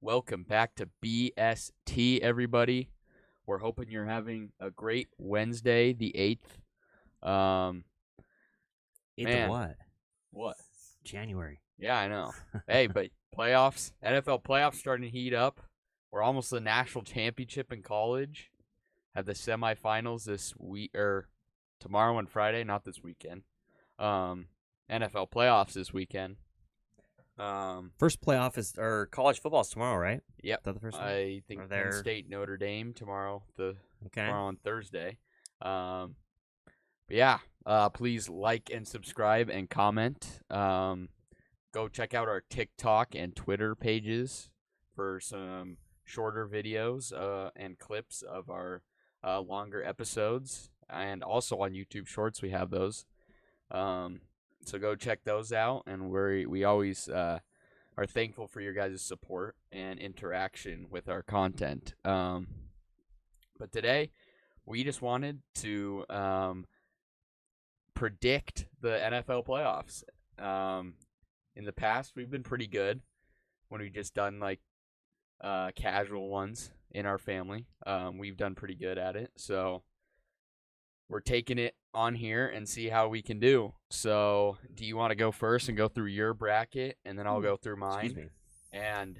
Welcome back to BST, everybody. We're hoping you're having a great Wednesday, the 8th. 8th Man. of what? What? January. Yeah, I know. Hey, but playoffs, NFL playoffs starting to heat up. We're almost to the national championship in college. Have the semifinals this week, or tomorrow and Friday, not this weekend. NFL playoffs this weekend. First playoff is or college football is tomorrow, right? Yep. Is that the first one? I think Penn State, Notre Dame tomorrow. Tomorrow on Thursday. But yeah, please like and subscribe and comment. Go check out our TikTok and Twitter pages for some shorter videos and clips of our longer episodes, and also on YouTube Shorts we have those. So go check those out, and we always are thankful for your guys' support and interaction with our content. But today, we just wanted to predict the NFL playoffs. In the past, we've been pretty good when we've just done like casual ones in our family. We've done pretty good at it, so we're taking it on here and see how we can do. So, do you want to go first and go through your bracket, and then I'll go through mine? Excuse me. And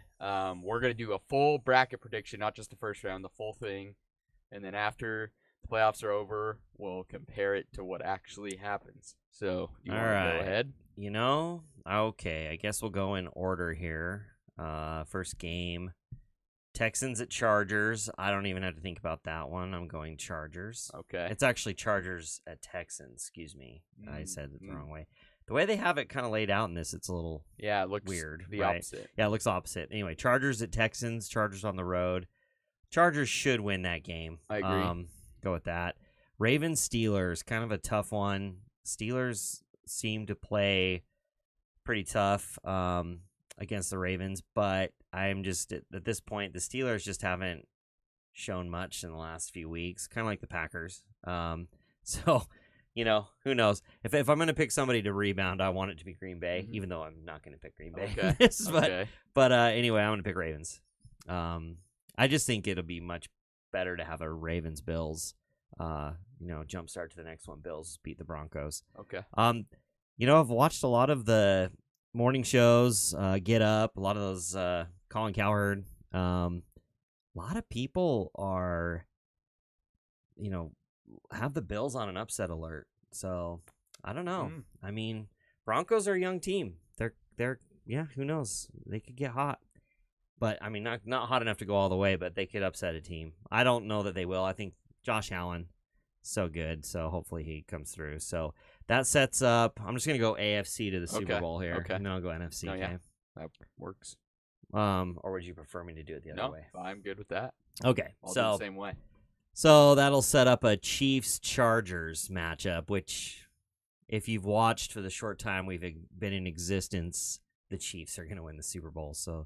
we're going to do a full bracket prediction, not just the first round, the full thing. And then after the playoffs are over, we'll compare it to what actually happens. So, you want to go ahead? Okay, I guess we'll go in order here. First game, Texans at Chargers. I don't even have to think about that one. I'm going Chargers. Okay. It's actually Chargers at Texans. Excuse me. I said it the wrong way. The way they have it kind of laid out in this, it's a little it looks weird. The opposite. Yeah, it looks opposite. Anyway, Chargers at Texans. Chargers on the road. Chargers should win that game. I agree. Go with that. Ravens Steelers, kind of a tough one. Steelers seem to play pretty tough against the Ravens, but I'm just at this point, the Steelers just haven't shown much in the last few weeks, kind of like the Packers. So, who knows? If I'm going to pick somebody to rebound, I want it to be Green Bay, even though I'm not going to pick Green Bay. Okay. But anyway, I'm going to pick Ravens. I just think it'll be much better to have a Ravens-Bills, jumpstart to the next one. Bills beat the Broncos. Okay. I've watched a lot of the morning shows, Get Up, a lot of those Colin Cowherd. A lot of people are, have the Bills on an upset alert. So I don't know. I mean, Broncos are a young team. They're who knows? They could get hot. But I mean, not hot enough to go all the way, but they could upset a team. I don't know that they will. I think Josh Allen so good, so hopefully he comes through. So that sets up. I'm just gonna go AFC to the Super Bowl here, and then I'll go NFC. Yeah, that works. Or would you prefer me to do it the other way? No, I'm good with that. Okay, I'll do the same way. So that'll set up a Chiefs-Chargers matchup, which, if you've watched for the short time we've been in existence, the Chiefs are gonna win the Super Bowl. So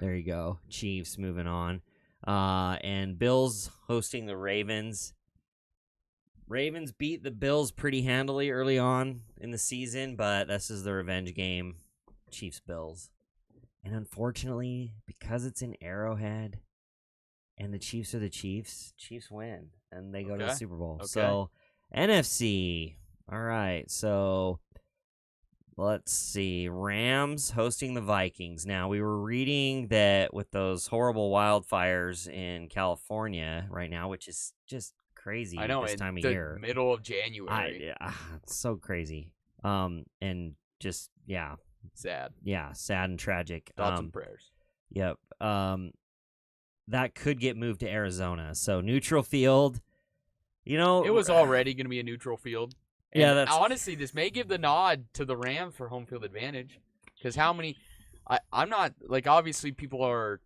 there you go, Chiefs moving on, and Bills hosting the Ravens. Ravens beat the Bills pretty handily early on in the season, but this is the revenge game, Chiefs-Bills. And unfortunately, because it's in Arrowhead and the Chiefs are the Chiefs win, and they go to the Super Bowl. Okay. So, NFC. All right, so let's see. Rams hosting the Vikings. Now, we were reading that with those horrible wildfires in California right now, which is just crazy. I know, this time of year, middle of January. It's so crazy. And just sad. Yeah, sad and tragic. Thoughts and prayers. Yep. That could get moved to Arizona. So neutral field. It was already going to be a neutral field. And honestly, this may give the nod to the Rams for home field advantage, because I'm not like, obviously people are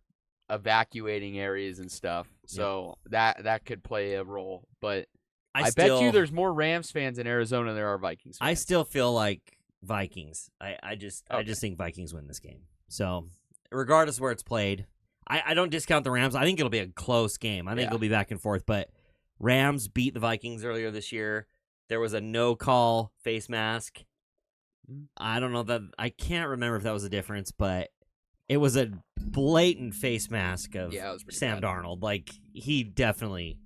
evacuating areas and stuff, so that could play a role, but I bet you there's more Rams fans in Arizona than there are Vikings fans. I still feel like Vikings. I just think Vikings win this game. So regardless of where it's played, I don't discount the Rams. I think it'll be a close game. I think it'll be back and forth, but Rams beat the Vikings earlier this year. There was a no-call face mask. I don't know that. I can't remember if that was a difference, but it was a blatant face mask of Yeah, it was pretty Sam bad. Darnold. Like, he definitely,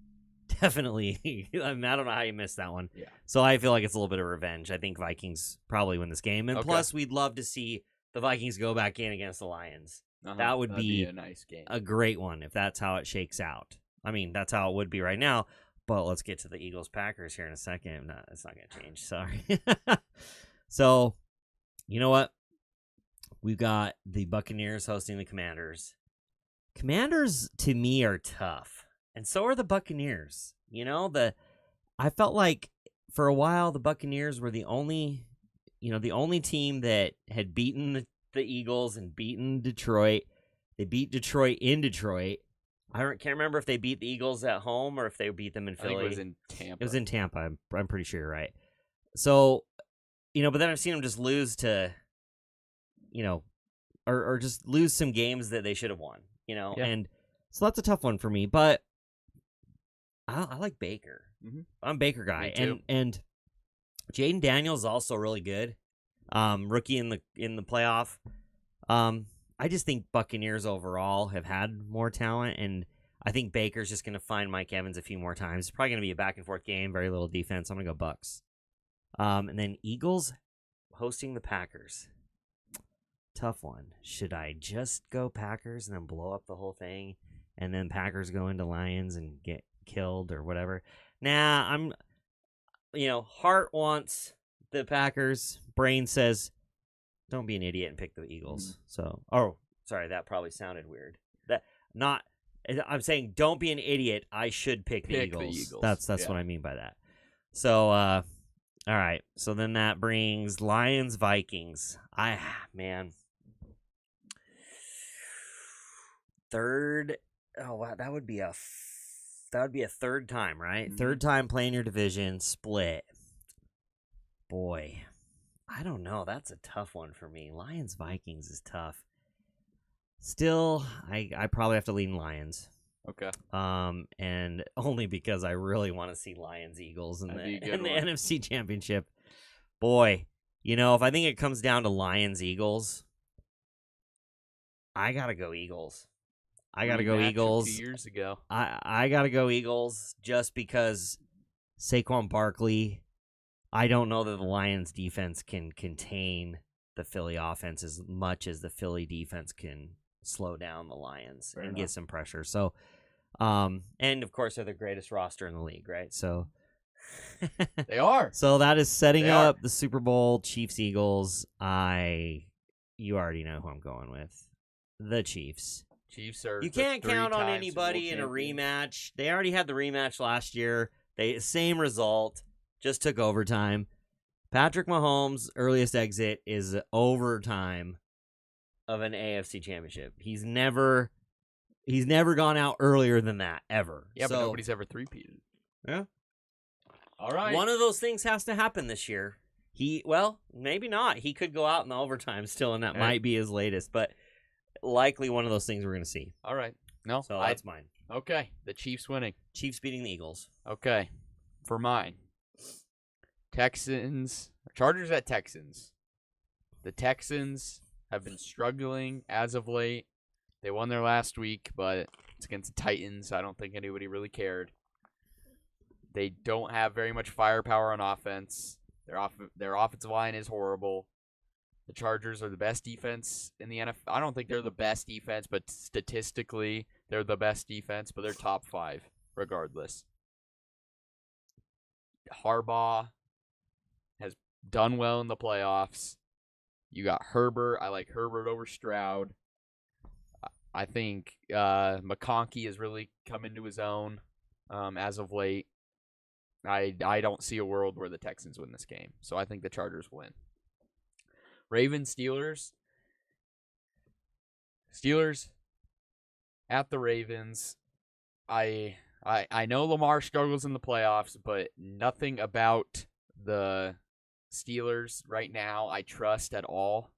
I mean, I don't know how you missed that one. Yeah. So I feel like it's a little bit of revenge. I think Vikings probably win this game. And Okay. plus, we'd love to see the Vikings go back in against the Lions. That would That'd be a nice game. A great one if that's how it shakes out. I mean, that's how it would be right now. But let's get to the Eagles-Packers here in a second. No, it's not going to change. Sorry. So, you know what? We've got the Buccaneers hosting the Commanders. Commanders, to me, are tough. And so are the Buccaneers. You know, I felt like for a while the Buccaneers were the only team that had beaten the Eagles and beaten Detroit. They beat Detroit in Detroit. I can't remember if they beat the Eagles at home or if they beat them in Philly. I think it was in Tampa. It was in Tampa. I'm pretty sure you're right. So, but then I've seen them just lose to, or just lose some games that they should have won, Yeah. And so that's a tough one for me. But I like Baker. Mm-hmm. I'm a Baker guy. Me too. And Jaden Daniels is also really good. Rookie in the playoff. I just think Buccaneers overall have had more talent, and I think Baker's just going to find Mike Evans a few more times. It's probably going to be a back and forth game, very little defense. I'm going to go Bucks. And then Eagles hosting the Packers. Tough one. Should I just go Packers and then blow up the whole thing, and then Packers go into Lions and get killed or whatever? Nah, I'm. Heart wants the Packers. Brain says, don't be an idiot and pick the Eagles. Sorry, that probably sounded weird. I'm saying don't be an idiot. I should pick the Eagles. That's what I mean by that. So, all right. So then that brings Lions Vikings. Third. Oh wow, that would be a third time, right? Mm-hmm. Third time playing your division split. Boy, I don't know. That's a tough one for me. Lions Vikings is tough. Still, I probably have to lean Lions. Okay. And only because I really want to see Lions Eagles in the NFC Championship. Boy, if I think it comes down to Lions Eagles, I gotta go Eagles. I gotta go Eagles. 2 years ago. I gotta go Eagles just because Saquon Barkley. I don't know that the Lions defense can contain the Philly offense as much as the Philly defense can slow down the Lions and get some pressure. So, and of course they're the greatest roster in the league, right? So they are. So that is setting up the Super Bowl, Chiefs Eagles. You already know who I'm going with. The Chiefs. Chiefs are. You can't count on anybody in a rematch. They already had the rematch last year. Same result. Just took overtime. Patrick Mahomes' earliest exit is overtime of an AFC championship. He's never gone out earlier than that, ever. Yeah, but nobody's ever three-peated. Yeah. All right. One of those things has to happen this year. Maybe not. He could go out in the overtime still, and that might be his latest. But likely one of those things we're going to see. All right. No. So that's mine. Okay. The Chiefs winning. Chiefs beating the Eagles. Okay. For mine. Chargers at Texans. The Texans have been struggling as of late. They won their last week, but it's against the Titans. I don't think anybody really cared. They don't have very much firepower on offense. Their offensive line is horrible. The Chargers are the best defense in the NFL. I don't think they're the best defense, but statistically, they're the best defense, but they're top 5 regardless. Harbaugh has done well in the playoffs. You got Herbert. I like Herbert over Stroud. I think McConkey has really come into his own as of late. I don't see a world where the Texans win this game, so I think the Chargers win. Ravens, Steelers. Steelers at the Ravens. I know Lamar struggles in the playoffs, but nothing about the Steelers right now I trust at all.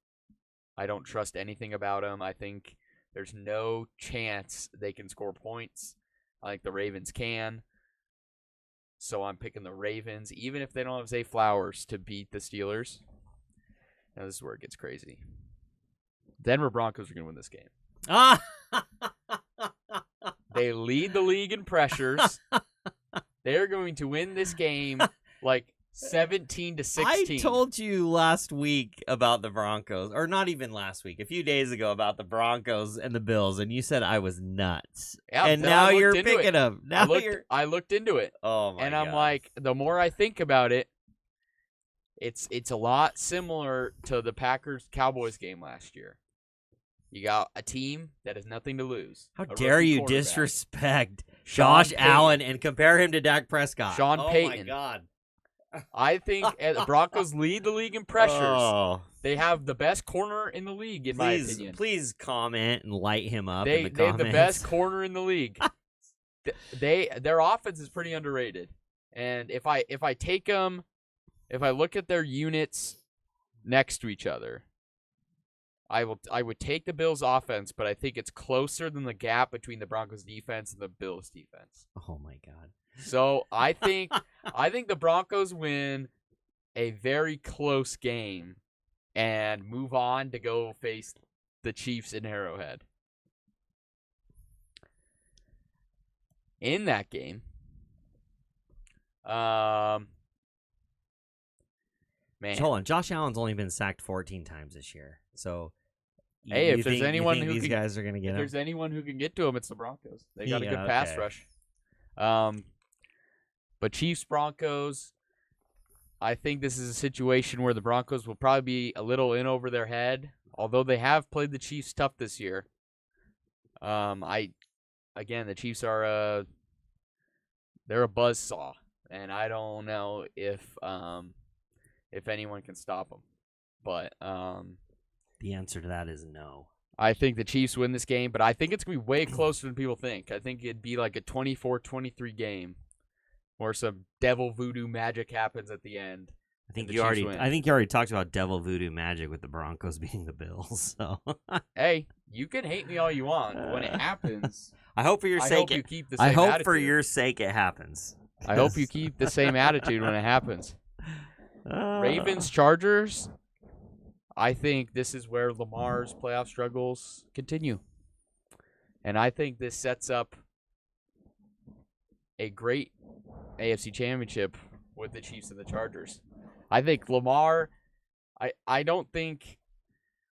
I don't trust anything about them. I think there's no chance they can score points. I think the Ravens can. So I'm picking the Ravens, even if they don't have Zay Flowers to beat the Steelers. Now this is where it gets crazy. Denver Broncos are going to win this game. Ah! They lead the league in pressures. They're going to win this game like 17-16. I told you last week about the Broncos, or not even last week, a few days ago about the Broncos and the Bills, and you said I was nuts. Yeah, and now you're picking it. them. Now I looked into it. Oh my! And God. I'm like, the more I think about it, it's a lot similar to the Packers-Cowboys game last year. You got a team that has nothing to lose. How dare you disrespect Josh Payton. Allen and compare him to Dak Prescott? Sean Payton. Oh my God! I think the Broncos lead the league in pressures. Oh. They have the best corner in the league, in my opinion. Please comment and light him up They in the comments. have the best corner in the league. Their offense is pretty underrated. And if I look at their units next to each other, I would take the Bills offense, but I think it's closer than the gap between the Broncos defense and the Bills defense. Oh my God. So I think the Broncos win a very close game and move on to go face the Chiefs in Arrowhead. In that game, man. Hold on, Josh Allen's only been sacked 14 times this year. So, hey, if there's anyone who these guys are gonna get him, if there's anyone who can get to him, it's the Broncos. They got a good pass rush. But Chiefs Broncos, I think this is a situation where the Broncos will probably be a little in over their head, although they have played the Chiefs tough this year. The Chiefs are they're a buzzsaw, and I don't know if anyone can stop them. But the answer to that is no. I think the Chiefs win this game, but I think it's going to be way closer than people think. I think it'd be like a 24-23 game where some devil voodoo magic happens at the end. I think you already talked about devil voodoo magic with the Broncos beating the Bills. So hey, you can hate me all you want. When it happens, I hope for your sake you keep the same I hope attitude. For your sake it happens. I hope you keep the same attitude when it happens. Ravens Chargers. I think this is where Lamar's playoff struggles continue. And I think this sets up a great AFC championship with the Chiefs and the Chargers. I think Lamar, I don't think...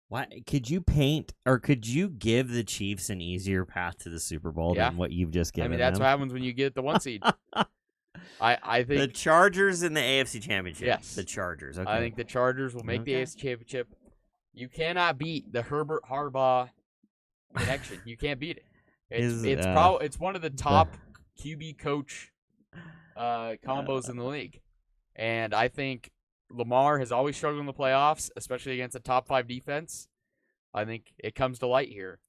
Why could you paint or could you give the Chiefs an easier path to the Super Bowl than what you've just given them? That's what happens when you get the 1 seed. I think the Chargers in the AFC Championship. Yes. The Chargers. Okay. I think the Chargers will make the AFC Championship. You cannot beat the Herbert Harbaugh connection. You can't beat it. It's one of the top QB coach combos in the league. And I think Lamar has always struggled in the playoffs, especially against a top 5 defense. I think it comes to light here.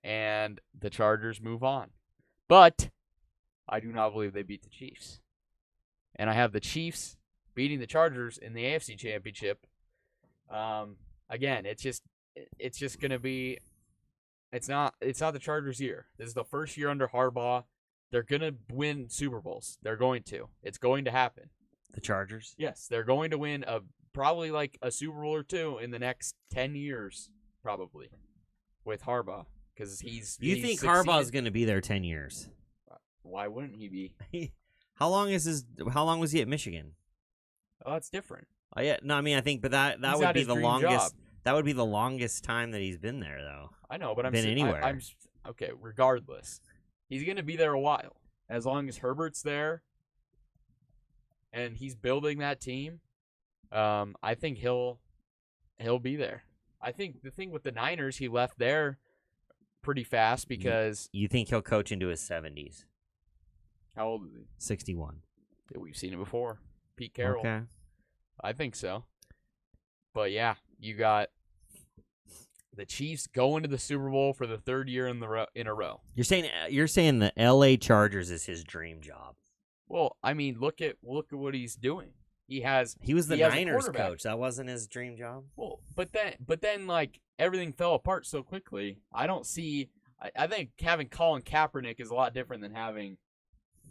And the Chargers move on. But I do not believe they beat the Chiefs. And I have the Chiefs beating the Chargers in the AFC Championship. Again, it's just going to be it's not the Chargers' year. This is the first year under Harbaugh. They're going to win Super Bowls. They're going to. It's going to happen. The Chargers? Yes, they're going to win probably like a Super Bowl or 2 in the next 10 years probably with Harbaugh because You think Harbaugh's going to be there 10 years? Why wouldn't he be? How long was he at Michigan? Oh, that's different. Oh yeah, no, I mean I think, but that would be the longest. Job. That would be the longest time that he's been there, though. I know, but anywhere. I'm okay. Regardless, he's gonna be there a while. As long as Herbert's there, and he's building that team, I think he'll be there. I think the thing with the Niners, he left there pretty fast because you think he'll coach into his 70s. How old is he? 61. Yeah, we've seen it before. Pete Carroll. Okay. I think so. But yeah, you got the Chiefs going to the Super Bowl for the 3rd year in a row. You're saying the LA Chargers is his dream job. Well, I mean, look at what he's doing. He was the Niners coach. That wasn't his dream job. Well, but then like everything fell apart so quickly. I don't see. I think having Colin Kaepernick is a lot different than having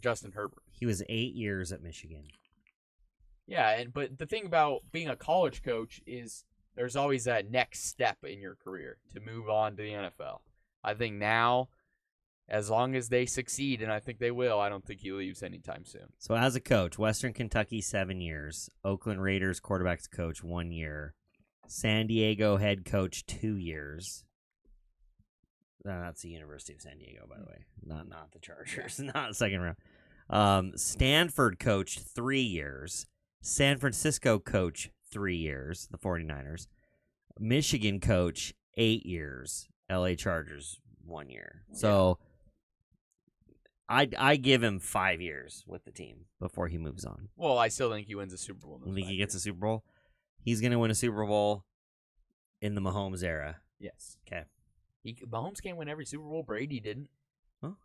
Justin Herbert. He was 8 years at Michigan. Yeah, but the thing about being a college coach is there's always that next step in your career to move on to the NFL. I think now, as long as they succeed, and I think they will, I don't think he leaves anytime soon. So as a coach, Western Kentucky 7 years, Oakland Raiders quarterbacks coach 1 year, San Diego head coach 2 years. That's the University of San Diego, by the way, not the Chargers, not second round. Stanford coach 3 years, San Francisco coach 3 years, the 49ers, Michigan coach 8 years, LA Chargers 1 year. So I give him 5 years with the team before he moves on. Well, I still think he wins a Super Bowl. You think he gets a Super Bowl? He's going to win a Super Bowl in the Mahomes era. Yes. Okay. Mahomes can't win every Super Bowl. Brady didn't. Well,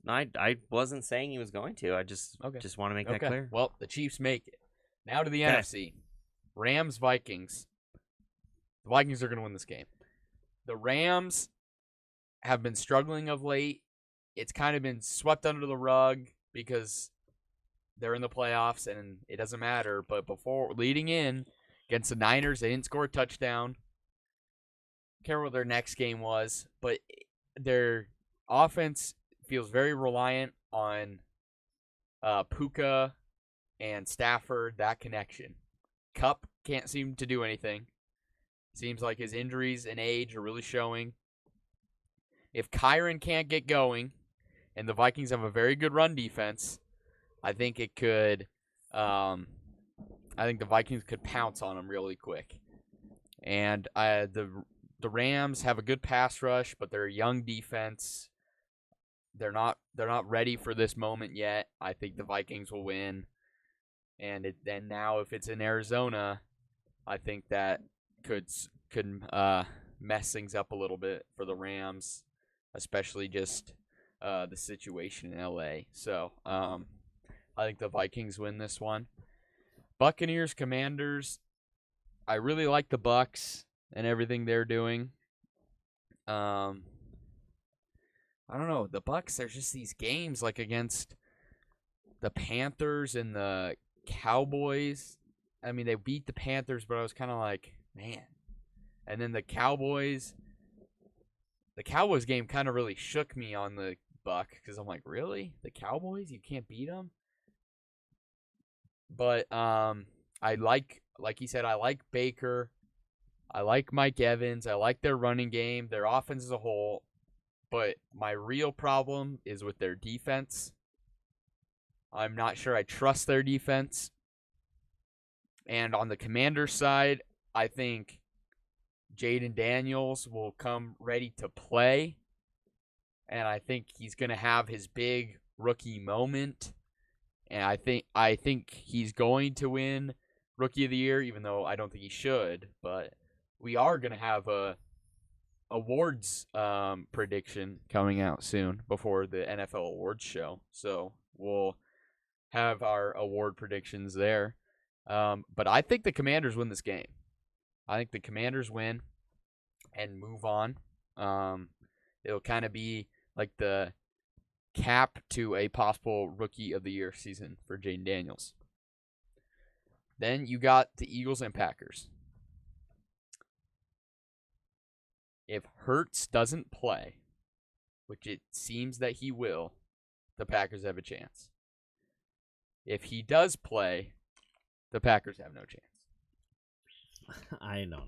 I wasn't saying he was going to. I just want to make that clear. Well, the Chiefs make it. Now to the NFC. Rams, Vikings. The Vikings are going to win this game. The Rams have been struggling of late. It's kind of been swept under the rug because they're in the playoffs and it doesn't matter. But before leading in against the Niners, they didn't score a touchdown. Can't remember what their next game was, but their offense feels very reliant on Puka and Stafford, that connection. Kupp can't seem to do anything. Seems like his injuries and age are really showing. If Kyron can't get going, and the Vikings have a very good run defense, I think it could. I think the Vikings could pounce on them really quick. And the Rams have a good pass rush, but they're a young defense. They're not ready for this moment yet. I think the Vikings will win. And then now, if it's in Arizona, I think that could mess things up a little bit for the Rams, especially just the situation in LA. So I think the Vikings win this one. Buccaneers, Commanders. I really like the Bucs and everything they're doing. I don't know. The Bucs, there's just these games like against the Panthers and the Cowboys. I mean, they beat the Panthers, but I was kind of like, man. And then the Cowboys game kind of really shook me on the Buck because I'm like, really? The Cowboys? You can't beat them? But I like you said, I like Baker. I like Mike Evans. I like their running game, their offense as a whole. But my real problem is with their defense. I'm not sure I trust their defense. And on the Commanders side, I think Jaden Daniels will come ready to play. And I think he's going to have his big rookie moment. And I think he's going to win Rookie of the Year, even though I don't think he should. But we are going to have a awards prediction coming out soon before the NFL awards show. So we'll have our award predictions there. But I think the Commanders win this game. I think the Commanders win and move on. It'll kind of be like the cap to a possible Rookie of the Year season for Jaden Daniels. Then you got the Eagles and Packers. If Hurts doesn't play, which it seems that he will, the Packers have a chance. If he does play, the Packers have no chance. I don't know.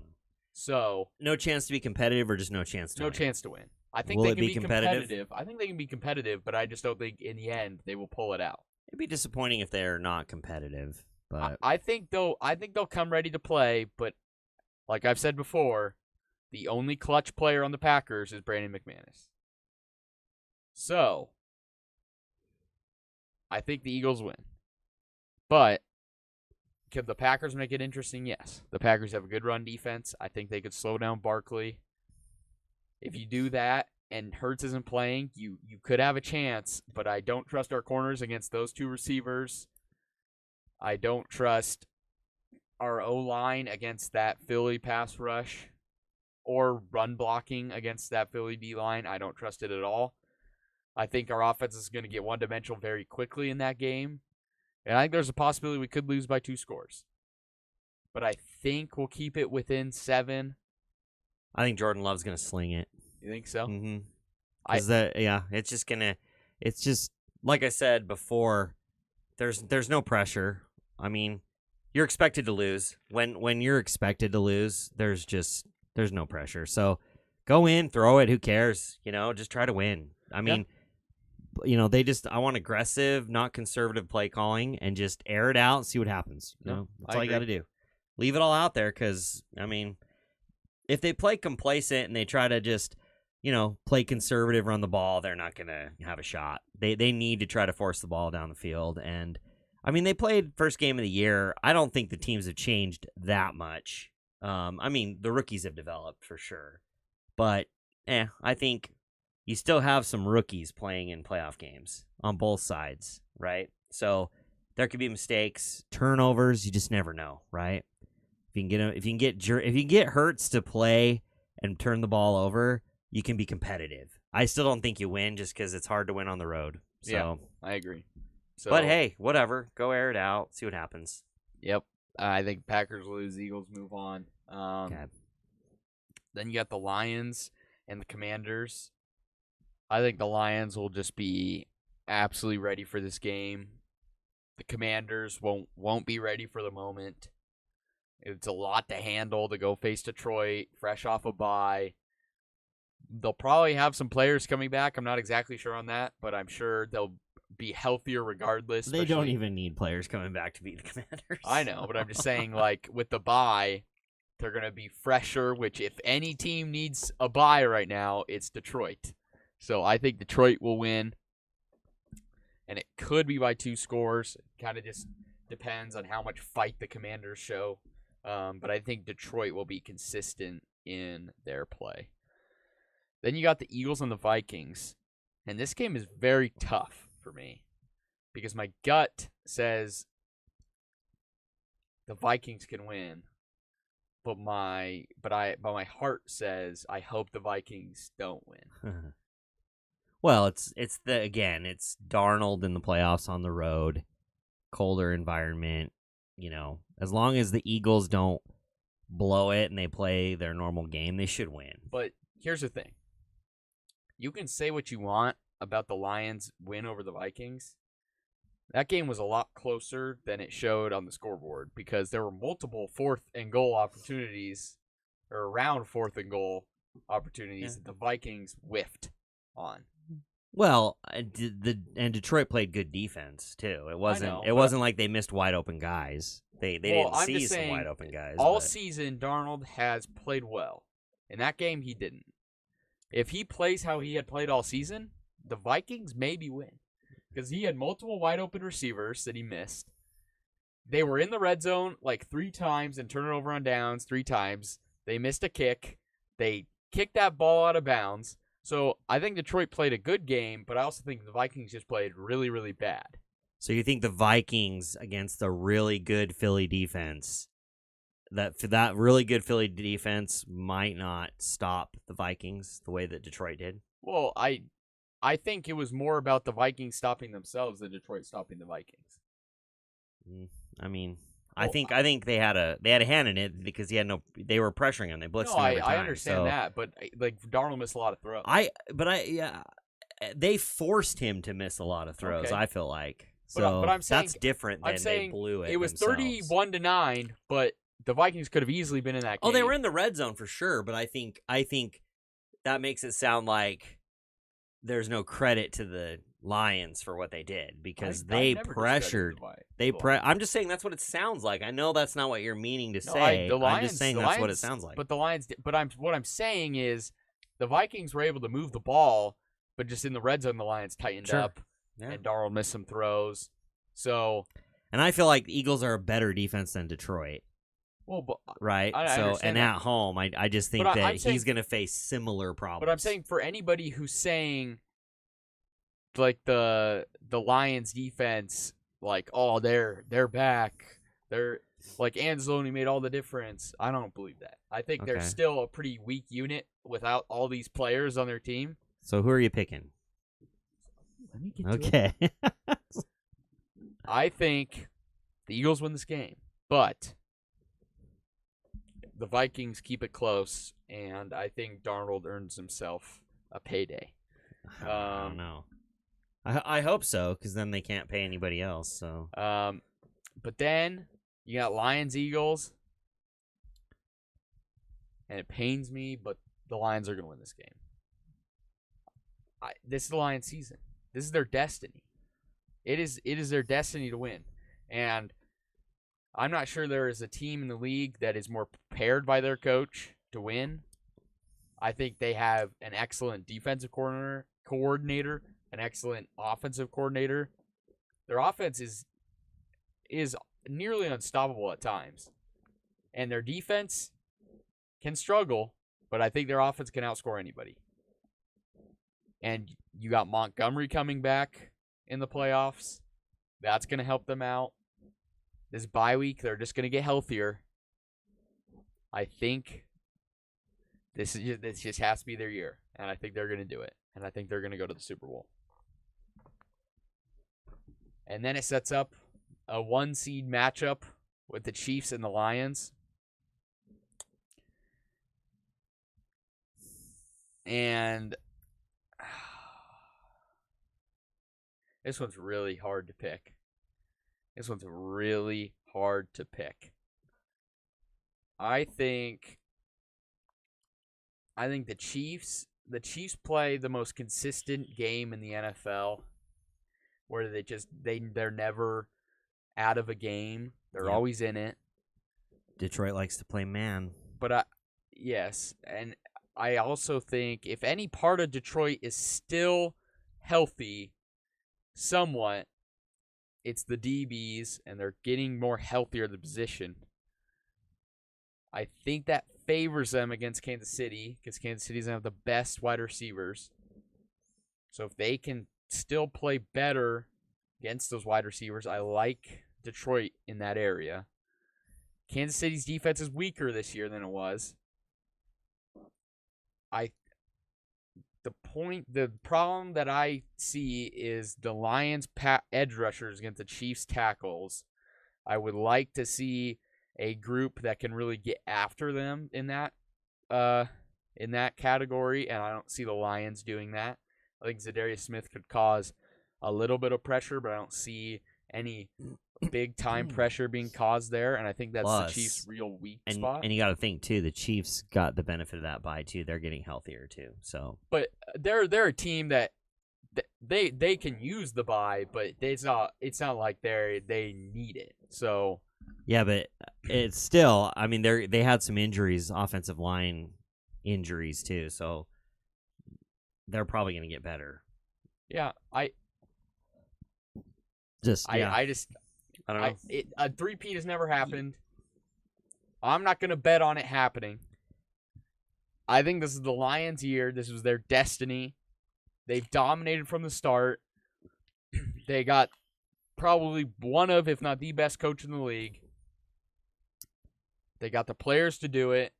So no chance to be competitive, or just no chance to win? Chance to win. I think will they it can be competitive? I think they can be competitive, but I just don't think in the end they will pull it out. It'd be disappointing if they're not competitive. But I think they'll come ready to play, but like I've said before, the only clutch player on the Packers is Brandon McManus. So I think the Eagles win. But could the Packers make it interesting? Yes. The Packers have a good run defense. I think they could slow down Barkley. If you do that and Hurts isn't playing, you could have a chance, but I don't trust our corners against those two receivers. I don't trust our O-line against that Philly pass rush or run blocking against that Philly D-line. I don't trust it at all. I think our offense is going to get one-dimensional very quickly in that game. And I think there's a possibility we could lose by 2 scores. but I think we'll keep it within 7. I think Jordan Love's going to sling it. You think so? Mm-hmm. It's just like I said before. There's no pressure. I mean, you're expected to lose. When you're expected to lose, there's no pressure. So go in, throw it. Who cares? Just try to win. I mean, I want aggressive, not conservative play calling, and just air it out and see what happens. That's all you got to do. Leave it all out there because, I mean, if they play complacent and they try to just, play conservative, run the ball, they're not going to have a shot. They need to try to force the ball down the field. And, I mean, they played first game of the year. I don't think the teams have changed that much. I mean, the rookies have developed for sure. But, I think you still have some rookies playing in playoff games on both sides, right? So there could be mistakes, turnovers. You just never know, right? If you can get Hurts to play and turn the ball over, you can be competitive. I still don't think you win just because it's hard to win on the road. So, yeah, I agree. So, but hey, whatever. Go air it out. See what happens. Yep. I think Packers lose, Eagles move on. Okay. Then you got the Lions and the Commanders. I think the Lions will just be absolutely ready for this game. The Commanders won't be ready for the moment. It's a lot to handle to go face Detroit, fresh off a bye. They'll probably have some players coming back. I'm not exactly sure on that, but I'm sure they'll be healthier regardless. They don't even need players coming back to beat the Commanders. I know, but I'm just saying, like, with the bye, they're going to be fresher, which if any team needs a bye right now, it's Detroit. So I think Detroit will win, and it could be by 2 scores. It kind of just depends on how much fight the Commanders show. But I think Detroit will be consistent in their play. Then you got the Eagles and the Vikings. And this game is very tough for me because my gut says the Vikings can win. But my heart says I hope the Vikings don't win. Well, it's Darnold in the playoffs on the road, colder environment. As long as the Eagles don't blow it and they play their normal game, they should win. But here's the thing. You can say what you want about the Lions' win over the Vikings. That game was a lot closer than it showed on the scoreboard because there were multiple 4th and goal opportunities, or around 4th and goal opportunities that the Vikings whiffed on. Well, and Detroit played good defense too. It wasn't like they missed wide open guys. They didn't see some wide open guys. All season, Darnold has played well. In that game, he didn't. If he plays how he had played all season, the Vikings maybe win because he had multiple wide open receivers that he missed. They were in the red zone like 3 times and turned it over on downs 3 times. They missed a kick. They kicked that ball out of bounds. So I think Detroit played a good game, but I also think the Vikings just played really, really bad. So you think the Vikings against a really good Philly defense, that really good Philly defense might not stop the Vikings the way that Detroit did? Well, I think it was more about the Vikings stopping themselves than Detroit stopping the Vikings. I mean, I think they had a hand in it because they were pressuring him. They blitzed him every time. I understand that, but like Darnold missed a lot of throws. They forced him to miss a lot of throws. Okay. I feel like but I'm saying, that's different than they blew it. It was themselves. 31-9, but the Vikings could have easily been in that game. Oh, they were in the red zone for sure, but I think that makes it sound like there's no credit to the Lions for what they did because they pressured. I'm just saying that's what it sounds like. I know that's not what you're meaning to say. I'm just saying that's what it sounds like. But the Lions. What I'm saying is the Vikings were able to move the ball, but just in the red zone, the Lions tightened up, and Darnold missed some throws. So, and I feel like the Eagles are a better defense than Detroit. Well, but, right. At home, I just think that he's going to face similar problems. But I'm saying for anybody who's saying, like the Lions defense, like they're back, they're like Anzalone made all the difference. I don't believe that. I think they're still a pretty weak unit without all these players on their team. So who are you picking? Let me get to it. I think the Eagles win this game, but the Vikings keep it close, and I think Darnold earns himself a payday. I don't know. I hope so, because then they can't pay anybody else. So, but then you got Lions, Eagles, and it pains me, but the Lions are going to win this game. This is the Lions' season. This is their destiny. It is their destiny to win, and I'm not sure there is a team in the league that is more prepared by their coach to win. I think they have an excellent defensive coordinator, an excellent offensive coordinator. Their offense is nearly unstoppable at times. And their defense can struggle, but I think their offense can outscore anybody. And you got Montgomery coming back in the playoffs. That's going to help them out. This bye week, they're just going to get healthier. I think this just has to be their year, and I think they're going to do it, and I think they're going to go to the Super Bowl. And then it sets up a 1-seed matchup with the Chiefs and the Lions. And this one's really hard to pick. I think the Chiefs play the most consistent game in the NFL, where they're never out of a game. They're always in it. Detroit likes to play man. But yes, and I also think if any part of Detroit is still healthy somewhat, it's the DBs, and they're getting more healthier at the position. I think that favors them against Kansas City, because Kansas City doesn't have the best wide receivers. So if they can still play better against those wide receivers, I like Detroit in that area. Kansas City's defense is weaker this year than it was. The problem that I see is the Lions' edge rushers against the Chiefs' tackles. I would like to see a group that can really get after them in that category, and I don't see the Lions doing that. I think Zadarius Smith could cause a little bit of pressure, but I don't see any big-time pressure being caused there, and I think that's the Chiefs' real weak spot. And you got to think, too, the Chiefs got the benefit of that bye, too. They're getting healthier, too. So, but they're a team that they can use the bye, but it's not like they need it. So yeah, but it's still, I mean, they had some injuries, offensive line injuries, too, so they're probably going to get better. Yeah, I don't know. A three-peat has never happened. I'm not going to bet on it happening. I think this is the Lions' year. This was their destiny. They've dominated from the start. They got probably one of, if not the best coach in the league. They got the players to do it.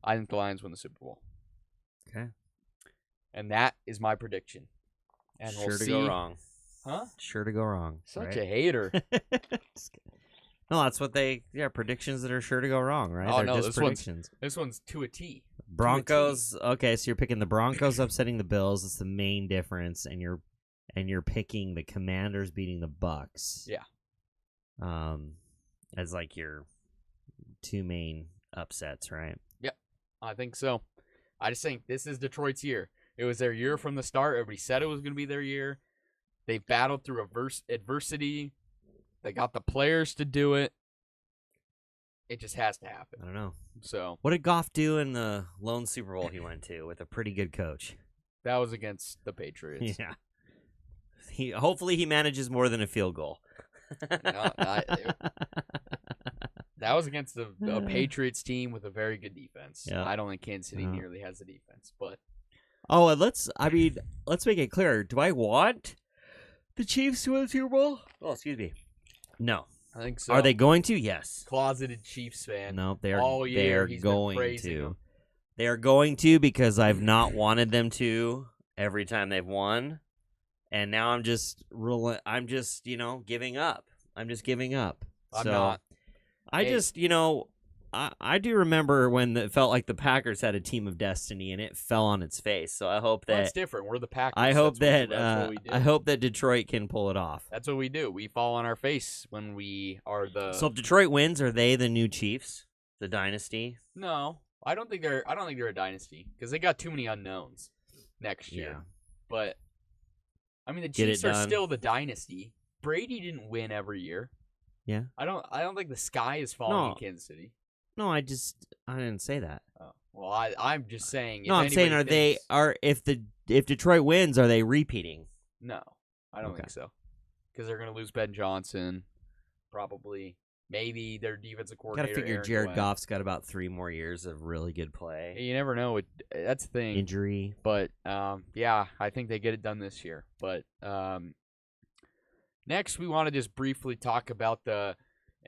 I think the Lions win the Super Bowl. Okay. And that is my prediction. And sure to go wrong. Huh? Sure to go wrong. Such a hater. No, that's what predictions that are sure to go wrong, right? Oh, They're no, just predictions. This one's to a T. Broncos. Okay, so you're picking the Broncos upsetting the Bills. That's the main difference, and you're picking the Commanders beating the Bucks. Yeah. As like your two main upsets, right? Yep, I think so. I just think this is Detroit's year. It was their year from the start. Everybody said it was going to be their year. They battled through adversity. They got the players to do it. It just has to happen. I don't know. So, what did Goff do in the lone Super Bowl he went to with a pretty good coach? That was against the Patriots. Yeah. Hopefully he manages more than a field goal. That was against a Patriots team with a very good defense. Yeah. I don't think Kansas City nearly has the defense, but and let's make it clear. Do I want the Chiefs to win the Super Bowl? Oh, excuse me. No. I think so. Are they going to? Yes. Closeted Chiefs fan. No, they are. All year, they are going to. Them. They are going to because I've not wanted them to every time they've won, and now I'm just giving up. I'm just giving up. I'm not. I I do remember when it felt like the Packers had a team of destiny and it fell on its face. So I hope that it's different. We're the Packers. I hope that's what we do. I hope that Detroit can pull it off. That's what we do. We fall on our face when we are the. So if Detroit wins, are they the new Chiefs, the dynasty? No, I don't think they're a dynasty because they got too many unknowns next year. Yeah. But I mean, the Chiefs are still the dynasty. Brady didn't win every year. Yeah. I don't think the sky is falling in Kansas City. No, I didn't say that. Oh. Well, I'm just saying. No, I'm saying if Detroit wins, are they repeating? No, I don't think so. Because they're going to lose Ben Johnson, probably. Maybe their defensive coordinator. Got to figure Aaron Jared Glenn. Goff's got about 3 more years of really good play. You never know. That's the thing. Injury. But, yeah, I think they get it done this year. But next, we want to just briefly talk about the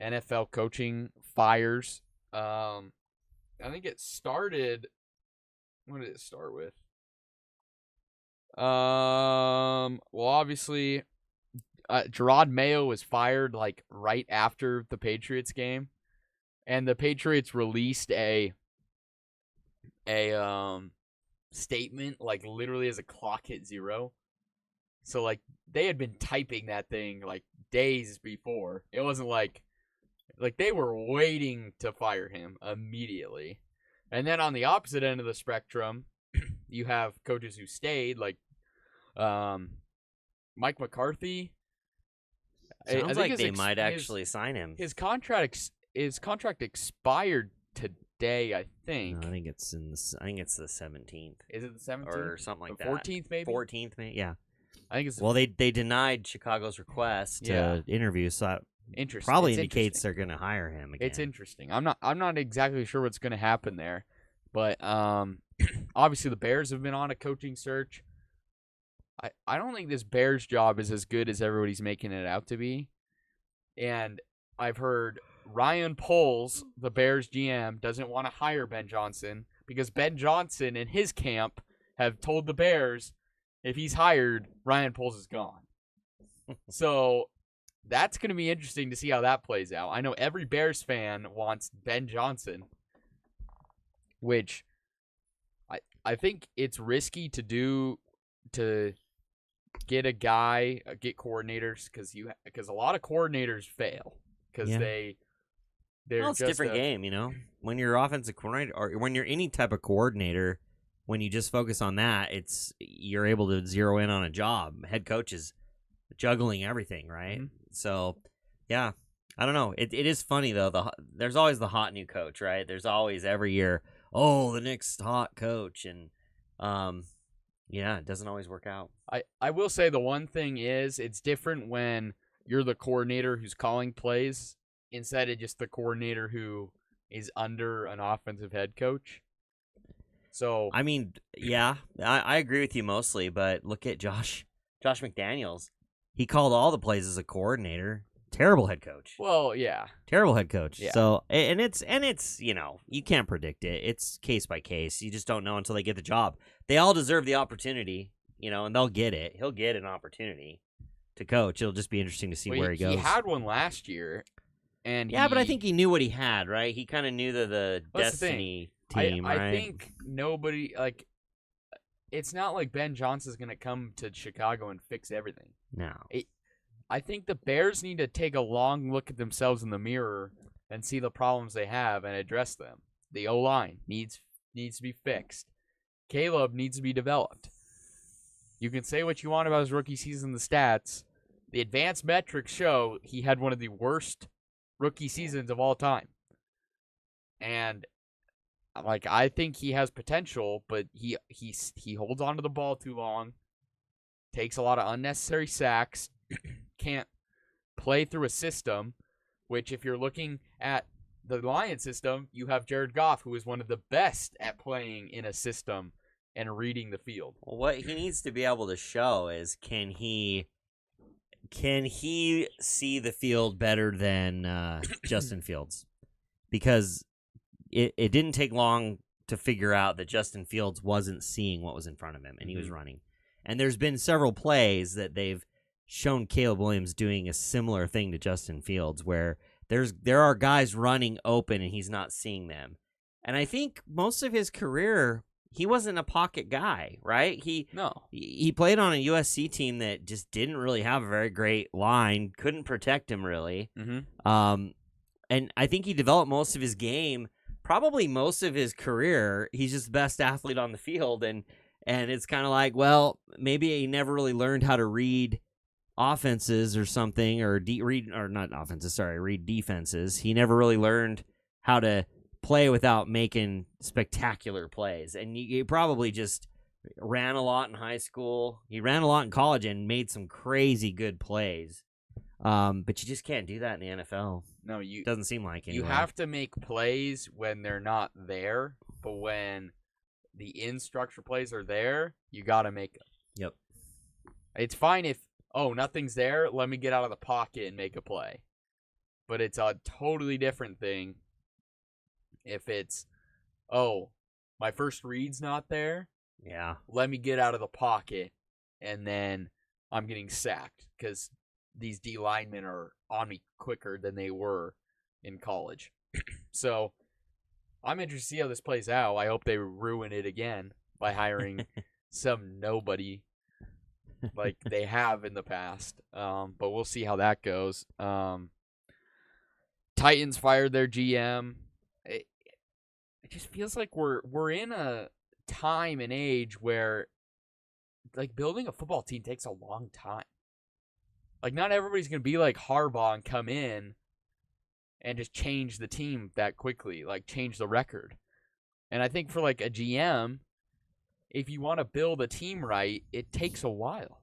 NFL coaching fires. I think it started. What did it start with? Well, obviously, Gerard Mayo was fired like right after the Patriots game, and the Patriots released a statement like literally as the clock hit 0. So like they had been typing that thing like days before. It wasn't like they were waiting to fire him immediately. And then on the opposite end of the spectrum, you have coaches who stayed, like Mike McCarthy. Sounds like they might actually sign him. His contract expired today, I think. No, I think it's the 17th. Is it the 17th or something like that? 14th, maybe. 14th, maybe. Yeah. I think it's. Well, they denied Chicago's request to interview, so that probably indicates they're going to hire him again. It's interesting. I'm not exactly sure what's going to happen there, but obviously the Bears have been on a coaching search. I don't think this Bears job is as good as everybody's making it out to be. And I've heard Ryan Poles, the Bears GM, doesn't want to hire Ben Johnson because Ben Johnson and his camp have told the Bears if he's hired, Ryan Poles is gone. So that's going to be interesting to see how that plays out. I know every Bears fan wants Ben Johnson, which I think it's risky to get get coordinators because a lot of coordinators fail because they're it's a different game, you know. When you're offensive coordinator or when you're any type of coordinator, when you just focus on that, you're able to zero in on a job. Head coach is juggling everything, right? Mm-hmm. So, yeah, I don't know. It is funny though. There's always the hot new coach, right? There's always every year, the next hot coach, and yeah, it doesn't always work out. I will say the one thing is it's different when you're the coordinator who's calling plays instead of just the coordinator who is under an offensive head coach. So I mean, yeah, I agree with you mostly, but look at Josh McDaniels. He called all the plays as a coordinator. Terrible head coach. Well, yeah. Terrible head coach. Yeah. So and it's you can't predict it. It's case by case. You just don't know until they get the job. They all deserve the opportunity, and they'll get it. He'll get an opportunity to coach. It'll just be interesting to see where he goes. He had one last year, and but I think he knew what he had, right? He kind of knew the destiny team, right? I think nobody it's not like Ben Johnson's going to come to Chicago and fix everything. No. I think the Bears need to take a long look at themselves in the mirror and see the problems they have and address them. The O-line needs to be fixed. Caleb needs to be developed. You can say what you want about his rookie season, the stats. The advanced metrics show he had one of the worst rookie seasons of all time. And I think he has potential, but he holds on to the ball too long, takes a lot of unnecessary sacks, can't play through a system, which if you're looking at the Lions system, you have Jared Goff, who is one of the best at playing in a system and reading the field. Well, what he needs to be able to show is can he see the field better than Justin Fields? Because it didn't take long to figure out that Justin Fields wasn't seeing what was in front of him, and he was running. And there's been several plays that they've shown Caleb Williams doing a similar thing to Justin Fields, where there are guys running open and he's not seeing them. And I think most of his career he wasn't a pocket guy, right? He played on a USC team that just didn't really have a very great line, couldn't protect him really. And I think he developed most of his game, probably most of his career. He's just the best athlete on the field, and it's kind of like, well, maybe he never really learned how to read offenses or something, or read defenses. He never really learned how to play without making spectacular plays. And he probably just ran a lot in high school. He ran a lot in college and made some crazy good plays. But you just can't do that in the NFL. No, doesn't seem like it. You have to make plays when they're not there, but when the in-structure plays are there, you got to make them. Yep. It's fine if, nothing's there, let me get out of the pocket and make a play. But it's a totally different thing if it's, my first read's not there. Yeah. Let me get out of the pocket, and then I'm getting sacked because these D linemen are on me quicker than they were in college. So I'm interested to see how this plays out. I hope they ruin it again by hiring some nobody like they have in the past. But we'll see how that goes. Titans fired their GM. It just feels like we're in a time and age where like building a football team takes a long time. Like not everybody's going to be like Harbaugh and come in and just change the team that quickly, like change the record. And I think for like a GM, if you want to build a team right, it takes a while.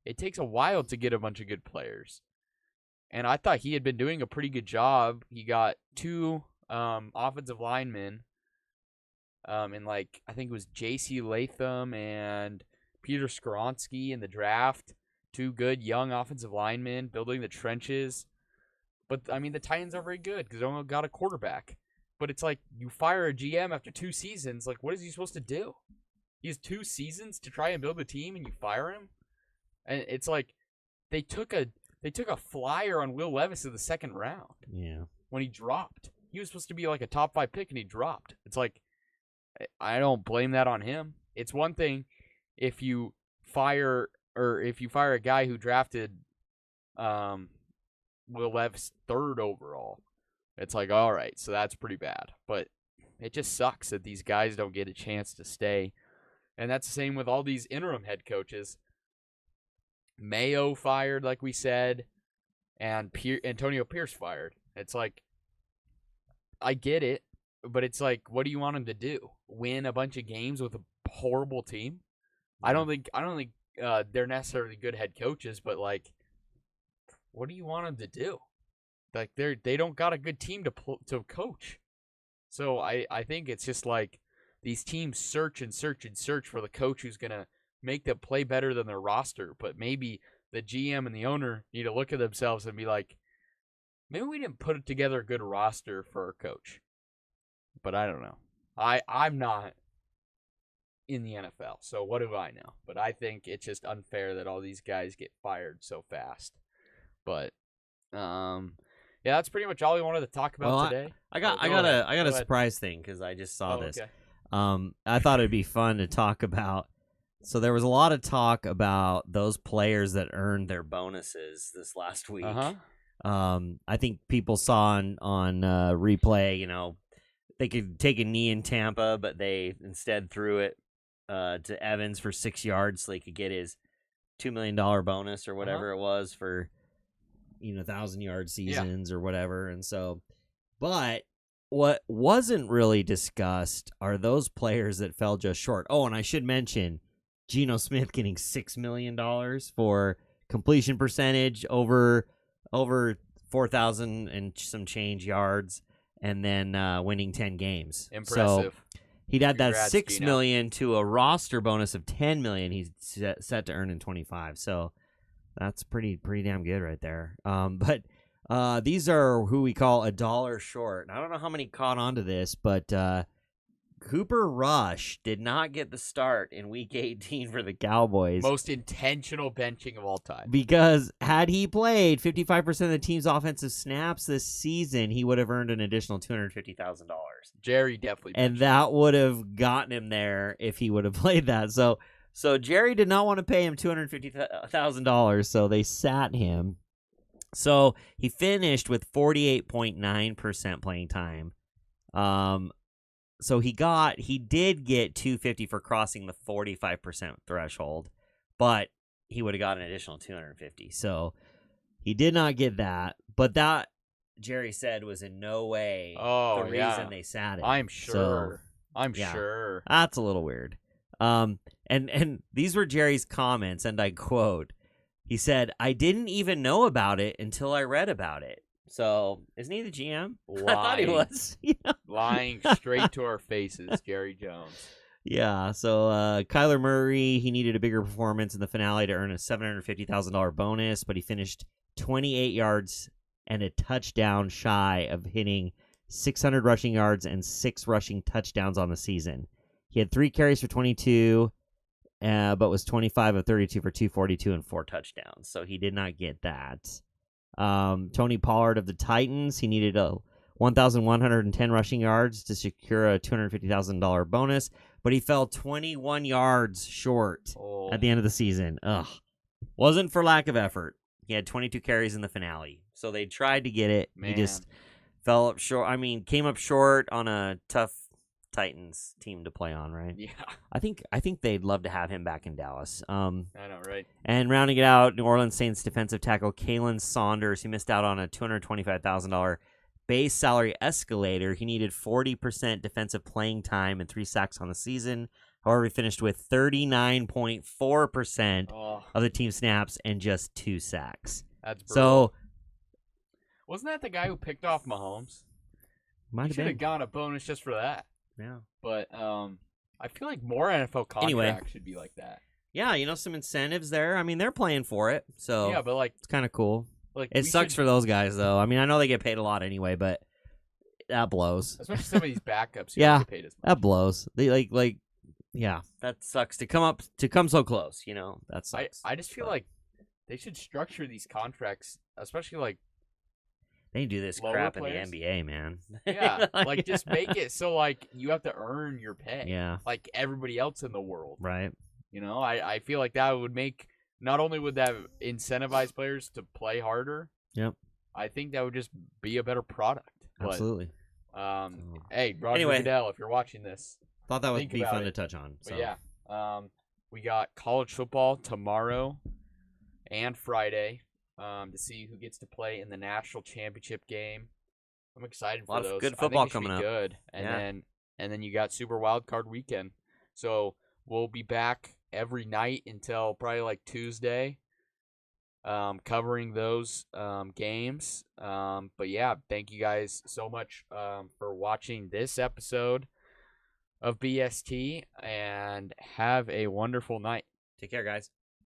It takes a while to get a bunch of good players. And I thought he had been doing a pretty good job. He got 2 offensive linemen. And like I think it was J.C. Latham and Peter Skoronsky in the draft. 2 good young offensive linemen building the trenches. But I mean the Titans are very good because they only got a quarterback. But it's like you fire a GM after 2 seasons. Like what is he supposed to do? He has 2 seasons to try and build a team, and you fire him. And it's like they took a flyer on Will Levis in the 2nd round. Yeah. When he dropped, he was supposed to be like a top 5 pick, and he dropped. It's like I don't blame that on him. It's one thing if you fire a guy who drafted Will Levis 3rd overall. It's like, all right, so that's pretty bad. But it just sucks that these guys don't get a chance to stay. And that's the same with all these interim head coaches. Mayo fired, like we said, and Antonio Pierce fired. It's like, I get it, but it's like, what do you want him to do? Win a bunch of games with a horrible team? Yeah. I don't think they're necessarily good head coaches, but like, what do you want them to do? Like they don't got a good team to coach. So I think it's just like these teams search and search and search for the coach who's gonna make them play better than their roster. But maybe the GM and the owner need to look at themselves and be like, maybe we didn't put together a good roster for our coach. But I don't know. I'm not in the NFL, so what do I know? But I think it's just unfair that all these guys get fired so fast. But yeah, that's pretty much all we wanted to talk about today. I got a surprise thing because I just saw this. Okay. I thought it'd be fun to talk about. So there was a lot of talk about those players that earned their bonuses this last week. I think people saw on replay, they could take a knee in Tampa, but they instead threw it to Evans for 6 yards so he could get his $2 million bonus or whatever it was for 1,000-yard seasons or whatever. And so, but what wasn't really discussed are those players that fell just short. Oh, and I should mention Geno Smith getting $6 million for completion percentage over 4,000 and some change yards, and then winning 10 games. Impressive. So he'd add that $6 Gino. million to a roster bonus of $10 million. He's set to earn in 25. So that's pretty damn good right there. But these are who we call a dollar short. I don't know how many caught on to this, but Cooper Rush did not get the start in Week 18 for the Cowboys. Most intentional benching of all time. Because had he played 55% of the team's offensive snaps this season, he would have earned an additional $250,000. Jerry definitely. And that would have gotten him there if he would have played that. So Jerry did not want to pay him $250,000, so they sat him. So he finished with 48.9% playing time. So he did get $250 for crossing the 45% threshold, but he would have got an additional $250. So he did not get that, but that Jerry said was in no way the reason they sat him. I'm sure. So, sure. That's a little weird. And these were Jerry's comments, and I quote, he said, "I didn't even know about it until I read about it." So, isn't he the GM? Lying. I thought he was. Lying straight to our faces, Jerry Jones. Yeah, so Kyler Murray, he needed a bigger performance in the finale to earn a $750,000 bonus, but he finished 28 yards and a touchdown shy of hitting 600 rushing yards and 6 rushing touchdowns on the season. He had 3 carries for 22, but was 25 of 32 for 242 and 4 touchdowns, so he did not get that. Tony Pollard of the Titans, he needed 1,110 rushing yards to secure a $250,000 bonus, but he fell 21 yards short at the end of the season. Wasn't for lack of effort. He had 22 carries in the finale, so they tried to get it. Man. He just fell up short. I mean, came up short on a tough Titans team to play on, right? Yeah. I think they'd love to have him back in Dallas. I know, right? And rounding it out, New Orleans Saints defensive tackle Kalen Saunders, he missed out on a $225,000 base salary escalator. He needed 40% defensive playing time and 3 sacks on the season. However, he finished with 39.4% of the team snaps and just 2 sacks. That's So, brutal. Wasn't that the guy who picked off Mahomes? Might have should have gotten a bonus just for that. Yeah. But I feel like more NFL contracts should be like that. Yeah, some incentives there. I mean, they're playing for it, so yeah, but it's kind of cool. Like it sucks for those guys, though. I mean, I know they get paid a lot anyway, but that blows. Especially some of these backups who don't get paid as much. That blows. They that sucks to come so close. That sucks. I just feel like they should structure these contracts, especially they do this crap players. In the NBA, man. Yeah, just make it so you have to earn your pay. Yeah, like everybody else in the world. Right. I feel like that would make. Not only would that incentivize players to play harder, yep, I think that would just be a better product. Absolutely. Hey, Roger Goodell, if you're watching this, thought that would be fun to touch on. So. But yeah, we got college football tomorrow and Friday to see who gets to play in the national championship game. I'm excited for those. A lot of good football coming up. Good, and then you got Super Wild Card Weekend. So we'll be back every night until probably Tuesday, covering those games. But yeah, thank you guys so much for watching this episode of BST, and have a wonderful night. Take care, guys.